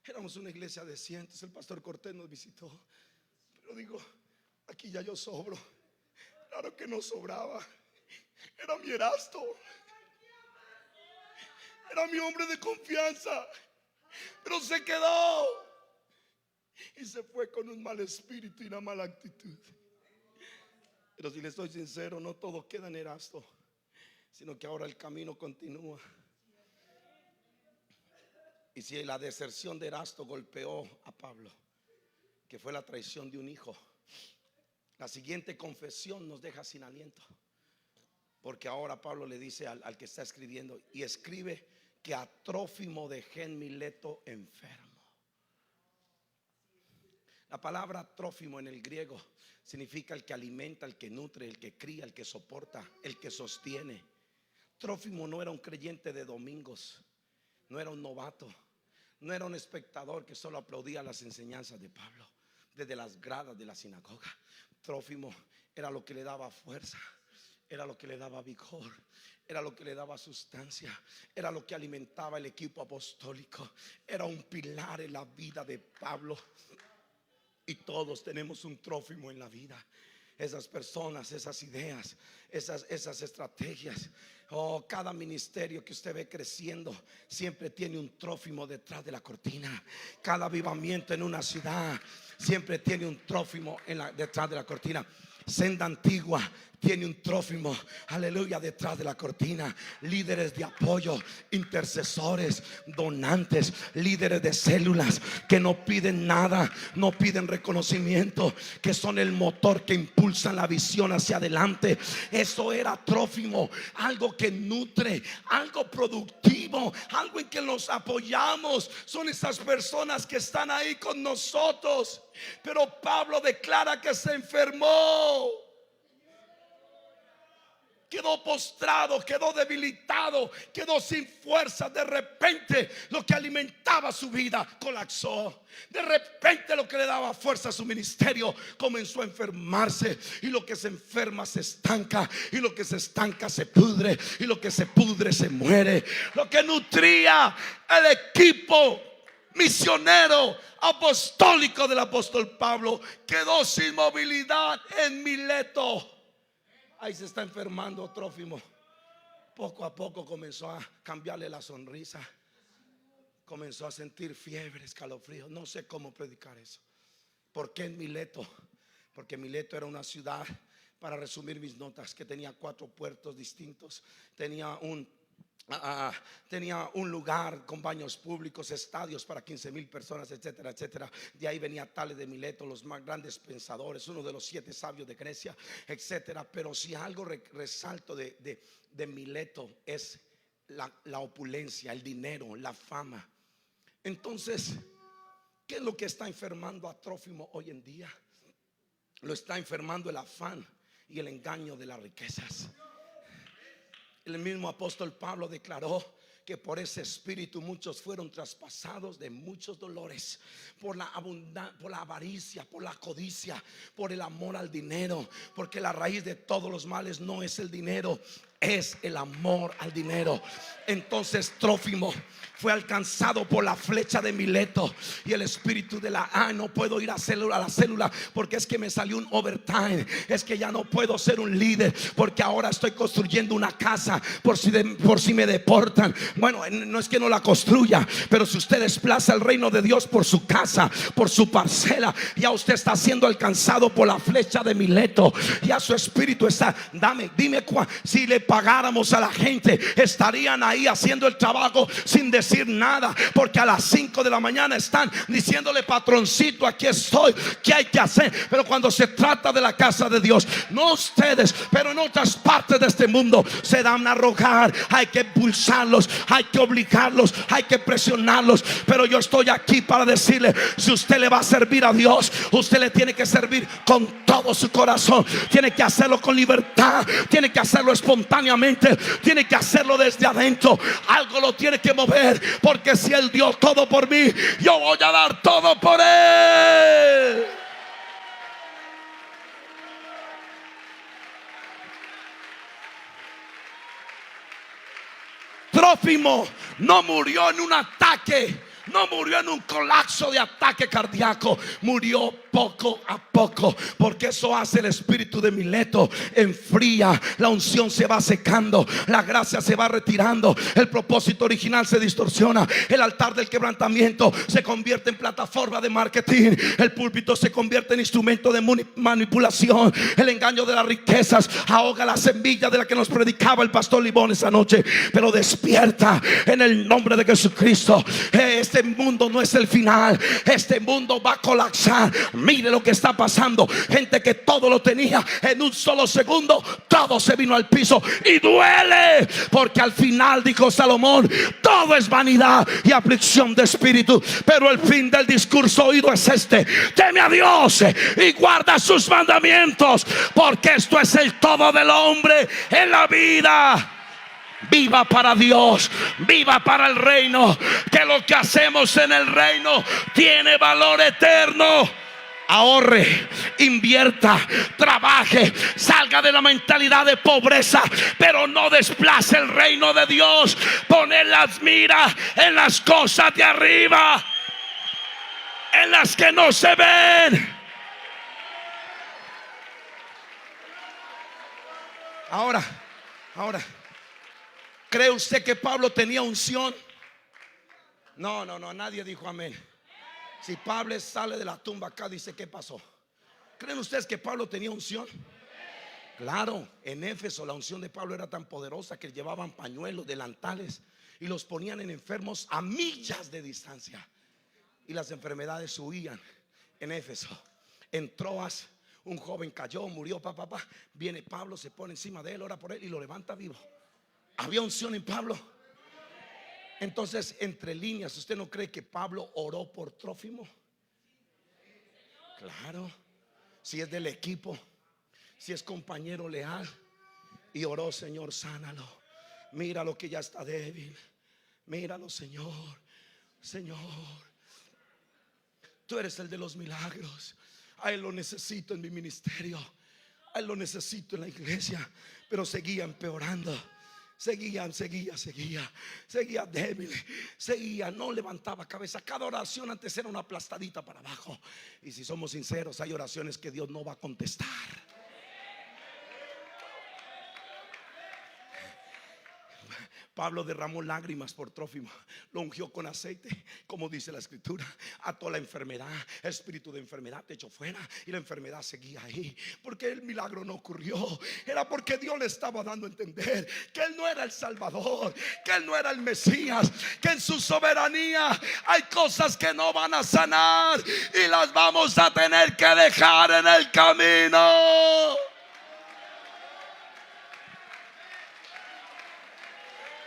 éramos una iglesia de cientos. El pastor Cortés nos visitó. Pero digo, aquí ya yo sobro. Claro que no sobraba. Era mi Erasto, era mi hombre de confianza. Pero se quedó y se fue con un mal espíritu y una mala actitud. Pero si le estoy sincero, no todo queda en Erasto, sino que ahora el camino continúa. Y si la deserción de Erasto golpeó a Pablo, que fue la traición de un hijo, la siguiente confesión nos deja sin aliento. Porque ahora Pablo le dice al que está escribiendo, y escribe que a Trófimo dejé en Mileto enfermo. La palabra Trófimo en el griego significa el que alimenta, el que nutre, el que cría, el que soporta, el que sostiene. Trófimo no era un creyente de domingos, no era un novato, no era un espectador que solo aplaudía las enseñanzas de Pablo desde las gradas de la sinagoga. Trófimo era lo que le daba fuerza, era lo que le daba vigor, era lo que le daba sustancia, era lo que alimentaba el equipo apostólico, era un pilar en la vida de Pablo. Y todos tenemos un Trófimo en la vida. Esas personas, esas ideas, esas estrategias. Cada ministerio que usted ve creciendo siempre tiene un Trófimo detrás de la cortina. Cada avivamiento en una ciudad siempre tiene un Trófimo detrás de la cortina. Senda Antigua tiene un Trófimo, aleluya, detrás de la cortina. Líderes de apoyo, intercesores, donantes, líderes de células que no piden nada, no piden reconocimiento, que son el motor que impulsan la visión hacia adelante. Eso era Trófimo, algo que nutre, algo productivo, algo en que nos apoyamos. Son esas personas que están ahí con nosotros. Pero Pablo declara que se enfermó, quedó postrado, quedó debilitado, quedó sin fuerza. De repente lo que alimentaba su vida colapsó. De repente lo que le daba fuerza a su ministerio comenzó a enfermarse. Y lo que se enferma se estanca, y lo que se estanca se pudre, y lo que se pudre se muere. Lo que nutría el equipo misionero apostólico del apóstol Pablo quedó sin movilidad en Mileto. Ahí se está enfermando Trófimo. Poco a poco comenzó a cambiarle la sonrisa, comenzó a sentir fiebre, escalofrío. No sé cómo predicar eso. ¿Por qué en Mileto? Porque Mileto era una ciudad, para resumir mis notas, que tenía 4 puertos distintos. Tenía un lugar con baños públicos, estadios para 15,000 personas, etcétera, etcétera. De ahí venía Tales de Mileto, los más grandes pensadores, uno de los 7 sabios de Grecia, etcétera. Pero si algo resalto de Mileto es la opulencia, el dinero, la fama. Entonces, ¿qué es lo que está enfermando a Trófimo hoy en día? Lo está enfermando el afán y el engaño de las riquezas. El mismo apóstol Pablo declaró que por ese espíritu muchos fueron traspasados de muchos dolores, por la avaricia, por la codicia, por el amor al dinero. Porque la raíz de todos los males no es el dinero, es el amor al dinero. Entonces Trófimo fue alcanzado por la flecha de Mileto y el espíritu de no puedo ir a la célula porque es que me salió un overtime, es que ya no puedo ser un líder porque ahora estoy construyendo una casa por si me deportan. Bueno, no es que no la construya, pero si usted desplaza el reino de Dios por su casa, por su parcela, ya usted está siendo alcanzado por la flecha de Mileto. Ya su espíritu está. Dime si le pagáramos a la gente, estarían ahí haciendo el trabajo sin decir nada, porque a las 5 de la mañana están diciéndole: patroncito, aquí estoy, ¿qué hay que hacer? Pero cuando se trata de la casa de Dios, no ustedes, pero en otras partes de este mundo se dan a rogar. Hay que impulsarlos, hay que obligarlos, hay que presionarlos. Pero yo estoy aquí para decirle: si usted le va a servir a Dios, usted le tiene que servir con todo su corazón. Tiene que hacerlo con libertad, tiene que hacerlo espontáneamente, tiene que hacerlo desde adentro. Algo lo tiene que mover, porque si Él dio todo por mí, yo voy a dar todo por Él. Trófimo no murió en un ataque, no murió en un colapso de ataque cardíaco, murió poco a poco, porque eso hace el espíritu de Mileto. Enfría, la unción se va secando, la gracia se va retirando, el propósito original se distorsiona, el altar del quebrantamiento se convierte en plataforma de marketing, el púlpito se convierte en instrumento de manipulación, el engaño de las riquezas ahoga la semilla de la que nos predicaba el pastor Libón esa noche. Pero despierta en el nombre de Jesucristo. Este mundo no es el final, este mundo va a colapsar. Mire lo que está pasando. Gente que todo lo tenía, en un solo segundo todo se vino al piso. Y duele, porque al final, dijo Salomón, todo es vanidad y aflicción de espíritu, pero el fin del discurso oído es este: teme a Dios y guarda sus mandamientos, porque esto es el todo del hombre en la vida. Viva para Dios, viva para el reino, que lo que hacemos en el reino tiene valor eterno. Ahorre, invierta, trabaje, salga de la mentalidad de pobreza, pero no desplace el reino de Dios. Poner las miras en las cosas de arriba, en las que no se ven. Ahora, ¿cree usted que Pablo tenía unción? No, nadie dijo amén. Si Pablo sale de la tumba acá, dice: ¿qué pasó? ¿Creen ustedes que Pablo tenía unción? Claro, en Éfeso la unción de Pablo era tan poderosa que llevaban pañuelos, delantales, y los ponían en enfermos a millas de distancia, y las enfermedades huían. En Éfeso, en Troas, un joven cayó, murió, viene Pablo, se pone encima de él, ora por él y lo levanta vivo. Había unción en Pablo. Entonces, entre líneas, ¿usted no cree que Pablo oró por Trófimo? Claro, si es del equipo, si es compañero leal, y oró: Señor, sánalo, míralo que ya está débil, míralo, Señor, tú eres el de los milagros. A él lo necesito en mi ministerio, a él lo necesito en la iglesia. Pero seguía empeorando. Seguía débil, no levantaba cabeza. Cada oración antes era una aplastadita para abajo. Y si somos sinceros, hay oraciones que Dios no va a contestar. Pablo derramó lágrimas por Trófimo, lo ungió con aceite, como dice la escritura, ató la enfermedad, el espíritu de enfermedad te echó fuera, y la enfermedad seguía ahí. Porque el milagro no ocurrió, era porque Dios le estaba dando a entender que Él no era el Salvador, que Él no era el Mesías, que en su soberanía hay cosas que no van a sanar y las vamos a tener que dejar en el camino.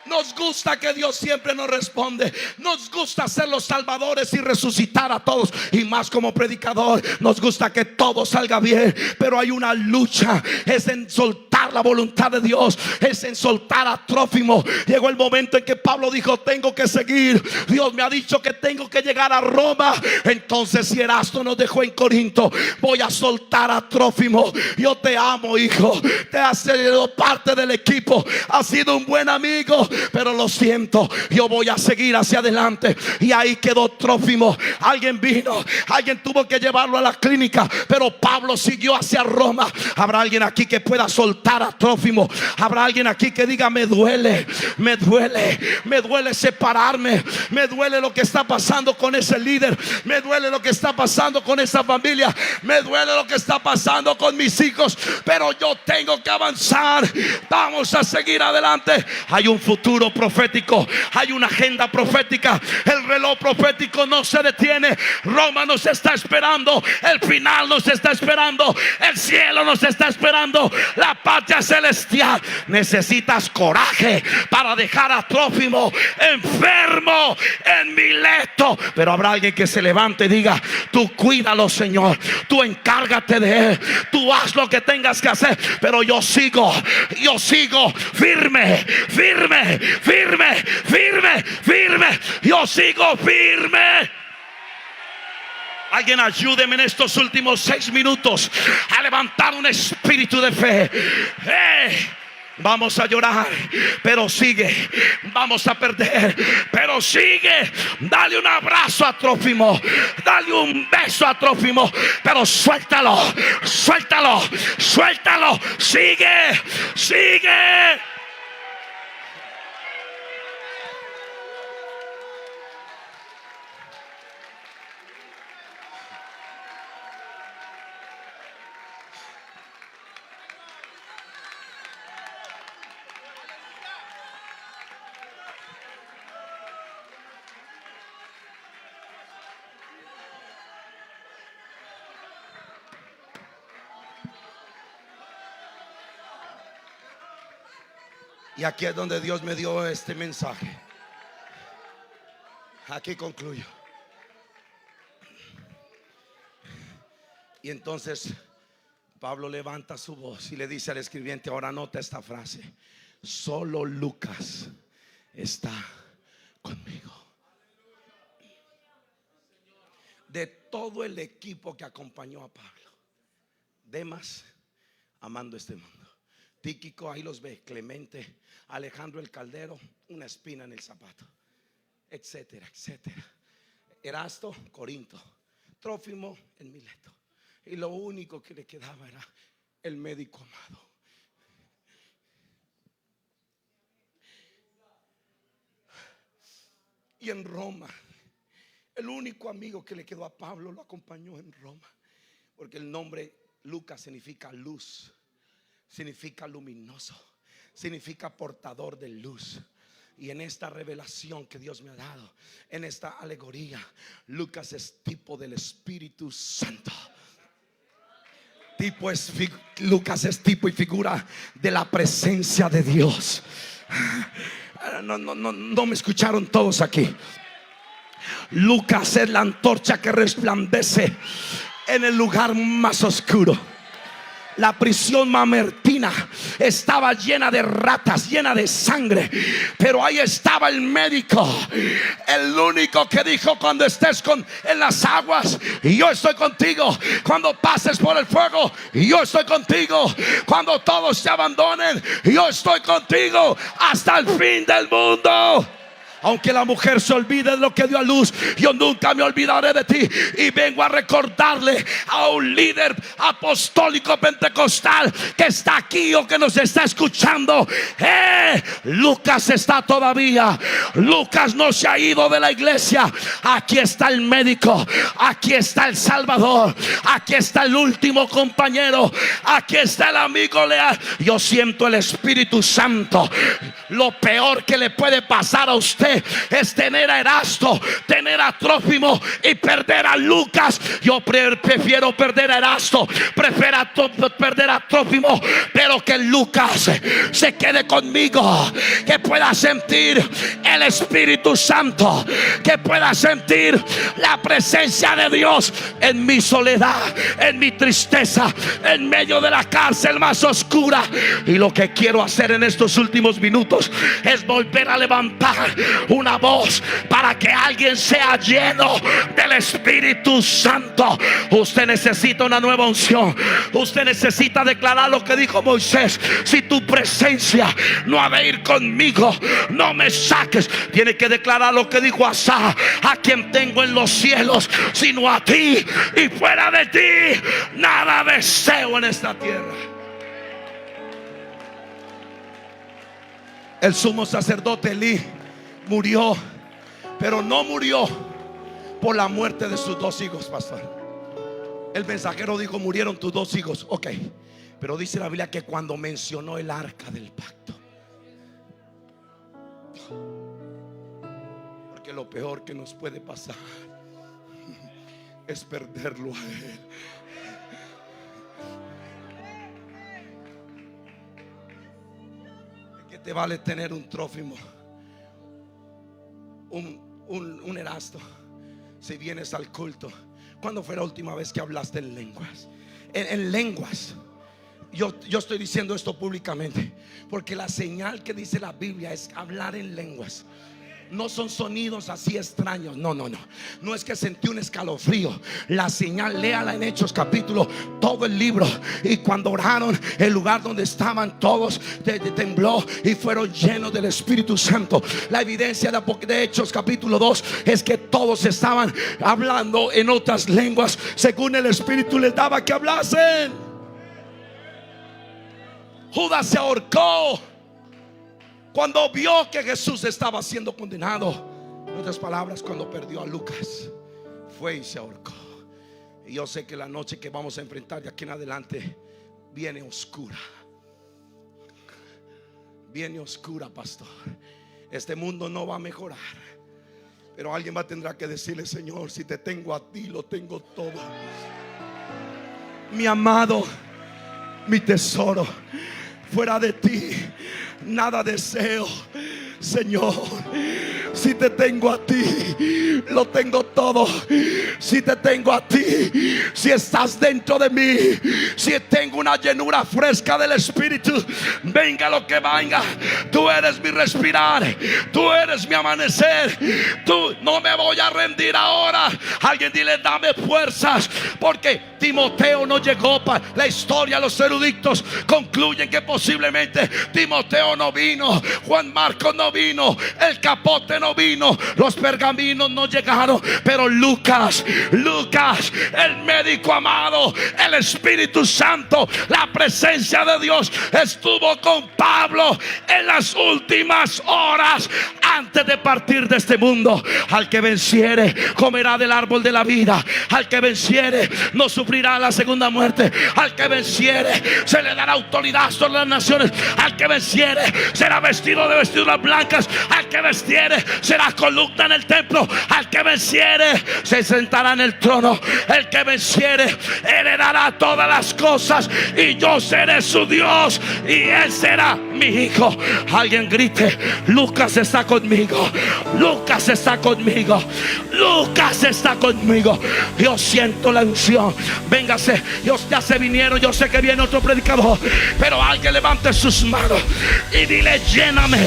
Nos gusta que Dios siempre nos responde. Nos gusta ser los salvadores y resucitar a todos. Y más como predicador, nos gusta que todo salga bien. Pero hay una lucha, es en soltar la voluntad de Dios, es en soltar a Trófimo. Llegó el momento en que Pablo dijo: tengo que seguir. Dios me ha dicho que tengo que llegar a Roma. Entonces, si Erasto nos dejó en Corinto, voy a soltar a Trófimo. Yo te amo, hijo. Te has sido parte del equipo, has sido un buen amigo, pero lo siento, yo voy a seguir hacia adelante. Y ahí quedó Trófimo. Alguien vino, alguien tuvo que llevarlo a la clínica, pero Pablo siguió hacia Roma. Habrá alguien aquí que pueda soltar a Trófimo. Habrá alguien aquí que diga: me duele, me duele, me duele separarme, me duele lo que está pasando con ese líder, me duele lo que está pasando con esa familia, me duele lo que está pasando con mis hijos, pero yo tengo que avanzar. Vamos a seguir adelante. Hay un futuro profético, hay una agenda profética. El reloj profético no se detiene. Roma nos está esperando, el final nos está esperando, el cielo nos está esperando, la patria celestial. Necesitas coraje para dejar a Trófimo enfermo en Mileto. Pero habrá alguien que se levante y diga: tú cuídalo, Señor, tú encárgate de él, tú haz lo que tengas que hacer, pero yo sigo firme, firme, firme, firme, firme. Yo sigo firme. Alguien ayúdeme en estos últimos 6 minutos a levantar un espíritu de fe. Vamos a llorar, pero sigue. Vamos a perder, pero sigue. Dale un abrazo a Trófimo, dale un beso a Trófimo, pero suéltalo, suéltalo, suéltalo. Sigue, sigue. Y aquí es donde Dios me dio este mensaje. Aquí concluyo. Y entonces Pablo levanta su voz y le dice al escribiente: ahora nota esta frase: solo Lucas está conmigo. De todo el equipo que acompañó a Pablo, Demas amando este mundo, Tíquico, ahí los ve, Clemente, Alejandro el Caldero, una espina en el zapato, etcétera, etcétera. Erasto, Corinto, Trófimo en Mileto. Y lo único que le quedaba era el médico amado. Y en Roma, el único amigo que le quedó a Pablo lo acompañó en Roma, porque el nombre Lucas significa luz, significa luminoso, significa portador de luz. Y en esta revelación que Dios me ha dado, en esta alegoría, Lucas es tipo del Espíritu Santo. Lucas es tipo y figura de la presencia de Dios. No me escucharon todos aquí. Lucas es la antorcha que resplandece en el lugar más oscuro. La prisión mamertina estaba llena de ratas, llena de sangre, pero ahí estaba el médico, el único que dijo: cuando estés en las aguas, yo estoy contigo. Cuando pases por el fuego, yo estoy contigo. Cuando todos te abandonen, yo estoy contigo hasta el fin del mundo. Aunque la mujer se olvide de lo que dio a luz, yo nunca me olvidaré de ti. Y vengo a recordarle a un líder apostólico pentecostal que está aquí o que nos está escuchando: Lucas está todavía. Lucas no se ha ido de la iglesia. Aquí está el médico, aquí está el Salvador, aquí está el último compañero, aquí está el amigo leal. Yo siento el Espíritu Santo. Lo peor que le puede pasar a usted es tener a Erasto, tener a Trófimo y perder a Lucas. Yo prefiero perder a Erasto, prefiero perder a Trófimo, pero que Lucas se quede conmigo, que pueda sentir el Espíritu Santo, que pueda sentir la presencia de Dios en mi soledad, en mi tristeza, en medio de la cárcel más oscura. Y lo que quiero hacer en estos últimos minutos es volver a levantar una voz para que alguien sea lleno del Espíritu Santo. Usted necesita una nueva unción. Usted necesita declarar lo que dijo Moisés: si tu presencia no ha de ir conmigo, no me saques. Tiene que declarar lo que dijo Asaf: a quien tengo en los cielos sino a ti, y fuera de ti nada deseo en esta tierra. El sumo sacerdote Elí murió, pero no murió por la muerte de sus dos hijos, pastor. El mensajero dijo: murieron tus dos hijos, ok, pero dice la Biblia que cuando mencionó el arca del pacto, porque lo peor que nos puede pasar es perderlo a él. ¿De qué te vale tener un Trófimo, un Erasto, si vienes al culto? ¿Cuándo fue la última vez que hablaste en lenguas? En lenguas. Yo estoy diciendo esto públicamente porque la señal que dice la Biblia es hablar en lenguas. No son sonidos así extraños. No es que sentí un escalofrío. La señal, léala en Hechos capítulo, todo el libro. Y cuando oraron, el lugar donde estaban todos tembló y fueron llenos del Espíritu Santo. La evidencia de Hechos capítulo 2 es que todos estaban hablando en otras lenguas según el Espíritu les daba que hablasen. Judas se ahorcó cuando vio que Jesús estaba siendo condenado. En otras palabras, cuando perdió a Lucas, fue y se ahorcó. Y yo sé que la noche que vamos a enfrentar de aquí en adelante viene oscura. Viene oscura, pastor. Este mundo no va a mejorar, pero alguien tendrá que decirle: Señor, si te tengo a ti, lo tengo todo. Mi amado, mi tesoro, fuera de ti nada deseo. Señor, si te tengo a ti, lo tengo todo. Si te tengo a ti, si estás dentro de mí, si tengo una llenura fresca del Espíritu, venga lo que venga, tú eres mi respirar, tú eres mi amanecer. Tú, no me voy a rendir ahora. Alguien dile: dame fuerzas, porque Timoteo no llegó. Para la historia, los eruditos concluyen que posiblemente Timoteo no vino, Juan Marcos no vino, el capote no vino, los pergaminos no llegaron, pero Lucas, el médico amado, el Espíritu Santo, la presencia de Dios estuvo con Pablo en las últimas horas antes de partir de este mundo. Al que venciere comerá del árbol de la vida, al que venciere no sufrirá la segunda muerte, al que venciere se le dará autoridad sobre las naciones, al que venciere será vestido de vestiduras blancas, al que venciere será columna en el templo, al que venciere se sentará en el trono, el que venciere heredará todas las cosas, y yo seré su Dios y él será mi hijo. Alguien grite: Lucas está conmigo, Lucas está conmigo, Lucas está conmigo. Yo siento la unción. Véngase, ya se vinieron. Yo sé que viene otro predicador, pero alguien levante sus manos y dile: lléname,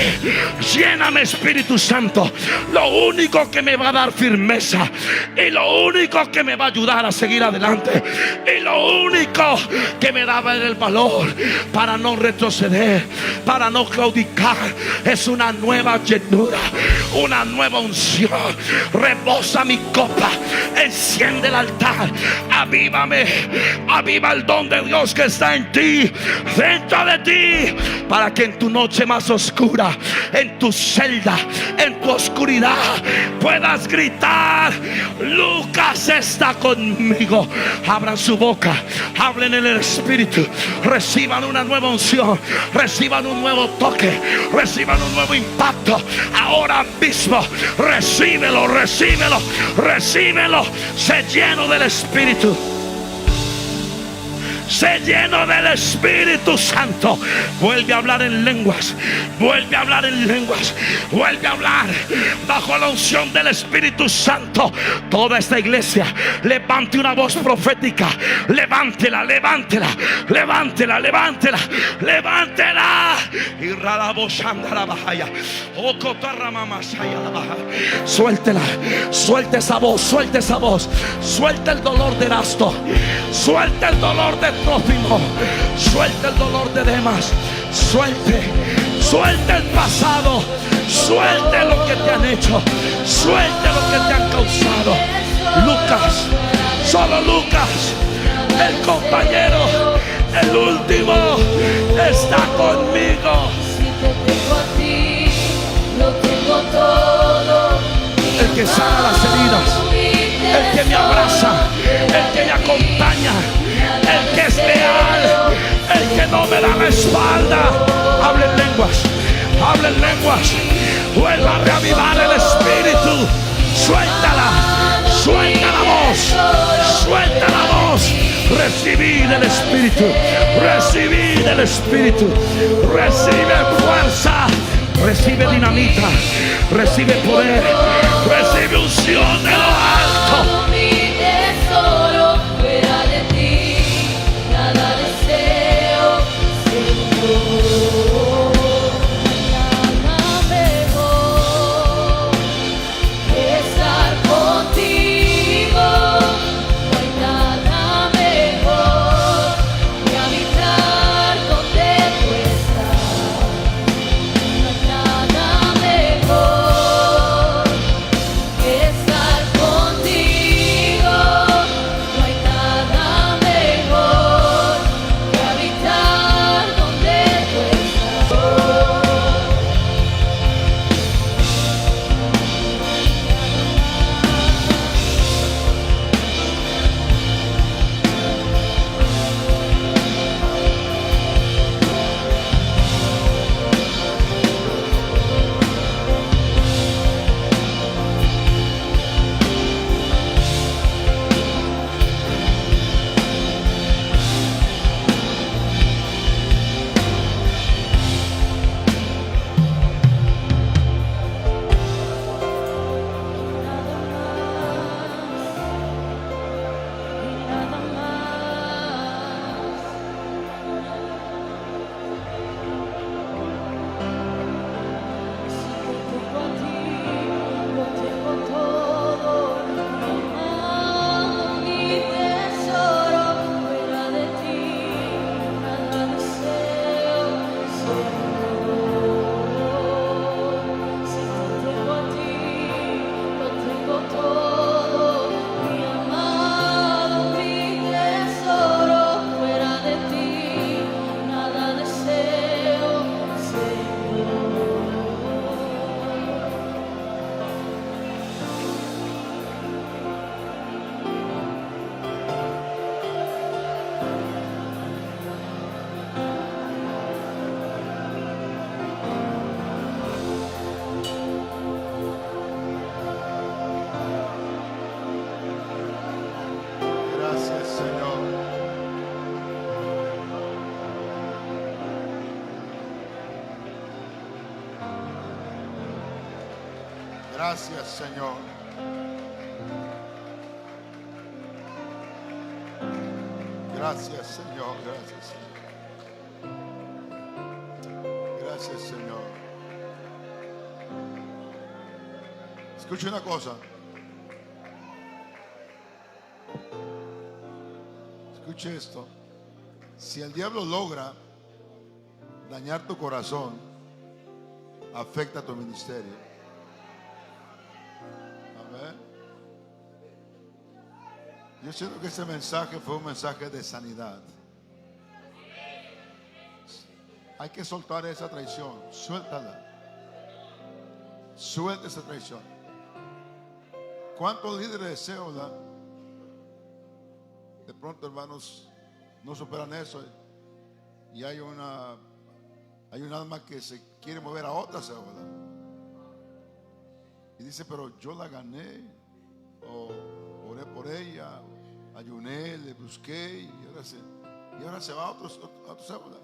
lléname, Espíritu Santo. Lo único que me va a dar firmeza, y lo único que me va a ayudar a seguir adelante, y lo único que me daba el valor para no retroceder, para no claudicar, es una nueva llenura, una nueva unción. Rebosa mi copa, enciende el altar, avívame, aviva el don de Dios que está en ti, dentro de ti, para que en tu noche más oscura, en tu celda, en tu oscuridad, puedas gritar: Lucas está conmigo. Abran su boca, hablen en el Espíritu, reciban una nueva unción, reciban un nuevo toque, reciban un nuevo impacto. Ahora mismo, recíbelo, recíbelo, recíbelo. Sé lleno del Espíritu. Sé lleno del Espíritu Santo. Vuelve a hablar en lenguas. Vuelve a hablar en lenguas. Vuelve a hablar bajo la unción del Espíritu Santo. Toda esta iglesia levante una voz profética. Levántela, levántela, levántela, levántela, levántela. Y suéltela, suelta esa voz, suelta esa voz. Suelta el dolor de Erasto. Suelta el dolor de Trófimo, suelta el dolor de Demas, suelte el pasado, suelte lo que te han hecho, suelte lo que te han causado. Lucas, solo Lucas, el compañero, el último, está conmigo. Si te tengo a ti, lo tengo todo. El que sana las heridas, el que me abraza, el que me acompaña, el que es leal, el que no me da la espalda. Hablen lenguas, hablen lenguas. Vuelva a reavivar el Espíritu. Suéltala, suelta la voz, suelta la voz. Recibid el Espíritu, recibid el Espíritu, recibe fuerza, recibe dinamita, recibe poder, recibe unción de lo alto. Mi tesoro, fuera de ti, nada deseo, Señor. Nada mejor que estar contigo. No hay nada mejor que habitar donde tú estás. No hay nada mejor que estar contigo. No hay nada mejor que habitar donde tú estás. Nada más. Si te tengo a ti, lo tengo todo. Mi amado, mi tesoro, fuera de ti, nada deseo, Señor. Si te tengo a ti, lo tengo todo. Mi amado, mi tesoro, fuera de ti, nada deseo, Señor. Gracias, Señor. Gracias, Señor. Gracias, Señor. Gracias, Señor. Gracias, Señor. Escuche una cosa. Escuche esto. Si el diablo logra dañar tu corazón, afecta tu ministerio. Amén. Yo siento que ese mensaje fue un mensaje de sanidad. Hay que soltar esa traición. Suéltala. Suelta esa traición. ¿Cuántos líderes de célula de pronto, hermanos, no superan eso y hay una Hay un alma que se quiere mover a otra célula y dice, pero yo la gané, o oré por ella, ayuné, le busqué y ahora se va a otra célula.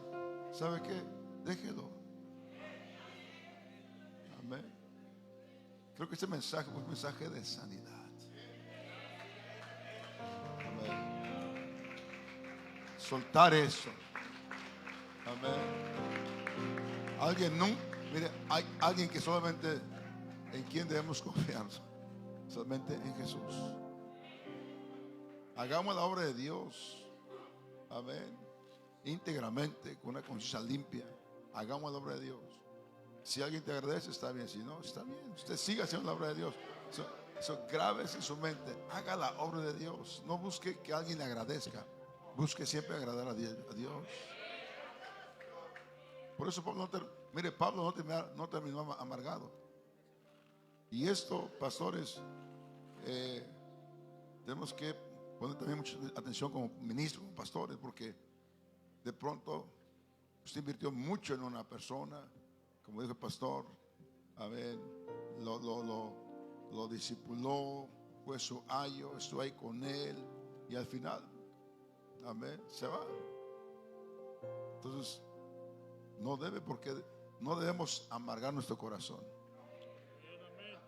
¿Sabe qué? Déjelo. Amén. Creo que este mensaje es un mensaje de sanidad. Amén. Soltar eso. Amén. Mire, hay alguien que solamente en quien debemos confiar, solamente en Jesús. Hagamos la obra de Dios. Amén. Íntegramente, con una conciencia limpia. Hagamos la obra de Dios. Si alguien te agradece, está bien. Si no, está bien. Usted siga haciendo la obra de Dios. Eso grave en su mente. Haga la obra de Dios. No busque que alguien le agradezca. Busque siempre agradar a Dios. Por eso Pablo no terminó amargado. Y esto, pastores, tenemos que poner también mucha atención como ministros, como pastores, porque de pronto usted invirtió mucho en una persona, como dijo el pastor. Amén. Lo discipuló, fue su ayo, estuvo ahí con él, y al final, amén, se va. Entonces, no debemos amargar nuestro corazón.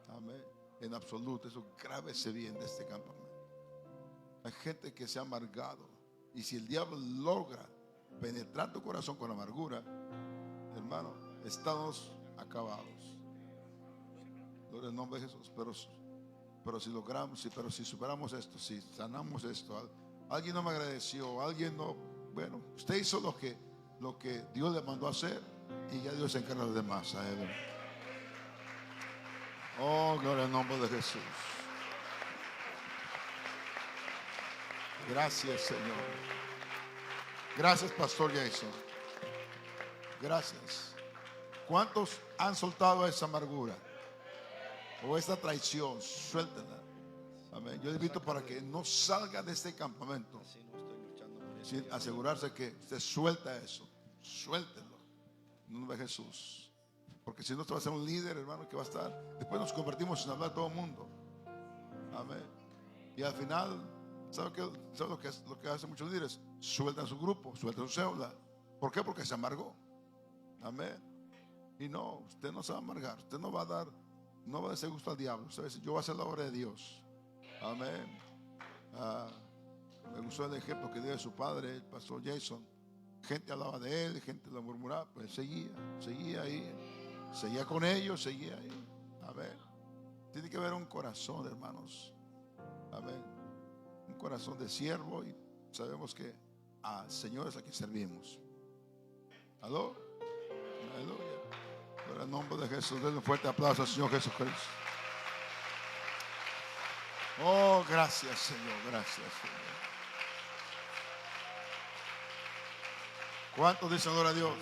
Amén. En absoluto, eso grábese bien de este campamento. Hay gente que se ha amargado, y si el diablo logra penetrar tu corazón con amargura, hermano, estamos acabados. Gloria al nombre de Jesús. Pero si logramos, pero si superamos esto, si sanamos esto, alguien no me agradeció, alguien no, bueno, usted hizo lo que Dios le mandó a hacer, y ya Dios se encarga de los demás. A él. Oh, gloria al nombre de Jesús. Gracias, Señor. Gracias, Pastor Jason. Gracias. ¿Cuántos han soltado esa amargura o esta traición? Suéltenla. Amén. Yo le invito para que no salga de este campamento sin asegurarse que usted suelta eso. Suéltenlo. En el nombre de Jesús. Porque si no, usted va a ser un líder, hermano, que va a estar. Después nos convertimos en hablar a todo el mundo. Amén. Y al final, ¿sabe lo que hacen muchos líderes? Sueltan su grupo, sueltan su célula. ¿Por qué? Porque se amargó. Amén. Y no, usted no se va a amargar. Usted no va a dar gusto al diablo. Usted va a decir, yo voy a hacer la obra de Dios. Amén. Me gustó el ejemplo que dio de su padre, el pastor Jason. Gente hablaba de él, gente lo murmuraba, pues seguía ahí, seguía con ellos, seguía ahí. Amén. Tiene que haber un corazón, hermanos. Amén. Un corazón de siervo, y sabemos que a señores a quien servimos. ¿Aló? Aleluya. Por el nombre de Jesús, denle un fuerte aplauso al Señor Jesucristo. Oh, gracias, Señor, gracias, Señor. ¿Cuántos dicen gloria a Dios?